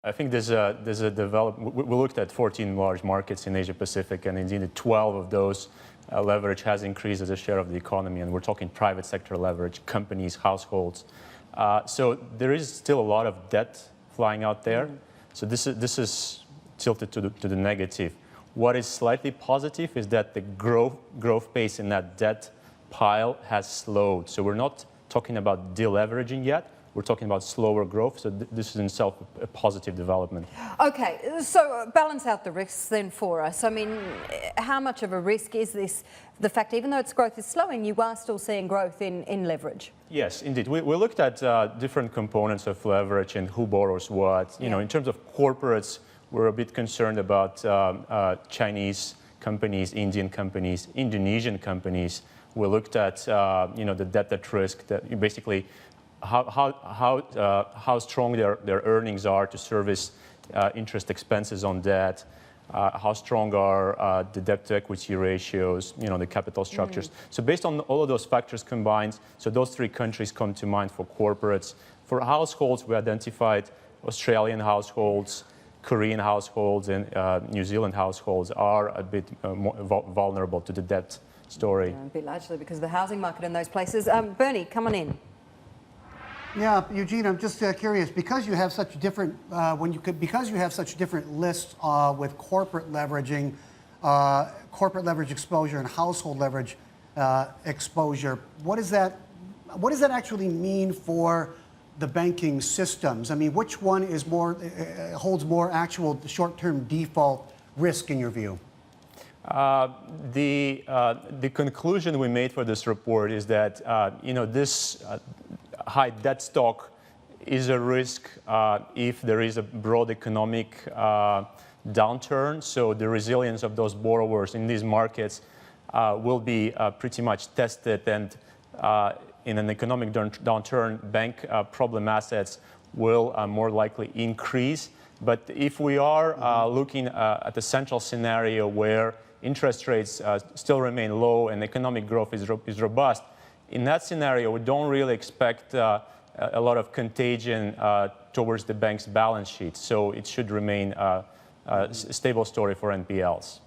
I think there's a we looked at 14 large markets in Asia Pacific, and indeed 12 of those leverage has increased as a share of the economy, and we're talking private sector leverage, companies, households. So there is still a lot of debt flying out there. So this is tilted to the negative. What is slightly positive is that the growth pace in that debt pile has slowed. So we're not talking about deleveraging yet. We're talking about slower growth, so this is in itself a positive development. Okay, so balance out the risks then for us. I mean, how much of a risk is this, the fact even though its growth is slowing, you are still seeing growth in leverage? Yes, indeed. We looked at different components of leverage and who borrows what. You know, in terms of corporates, we're a bit concerned about Chinese companies, Indian companies, Indonesian companies. We looked at the debt at risk, that basically how strong their earnings are to service interest expenses on debt, how strong are the debt to equity ratios, the capital structures. So based on all of those factors combined, so those three countries come to mind for corporates. For households, we identified Australian households, Korean households, and New Zealand households are a bit more vulnerable to the debt story. Yeah, a bit largely because of the housing market in those places. Bernie, come on in. Yeah, Eugene, I'm just curious, because you have such different because you have such different lists with corporate leveraging, corporate leverage exposure and household leverage exposure. What does that actually mean for the banking systems? I mean, which one is holds more actual short-term default risk in your view? The conclusion we made for this report is that this high debt stock is a risk if there is a broad economic downturn. So the resilience of those borrowers in these markets will be pretty much tested, and in an economic downturn, bank problem assets will more likely increase. But if we are looking at a central scenario where interest rates still remain low and economic growth is robust, in that scenario, we don't really expect a lot of contagion towards the bank's balance sheet. So it should remain a stable story for NPLs.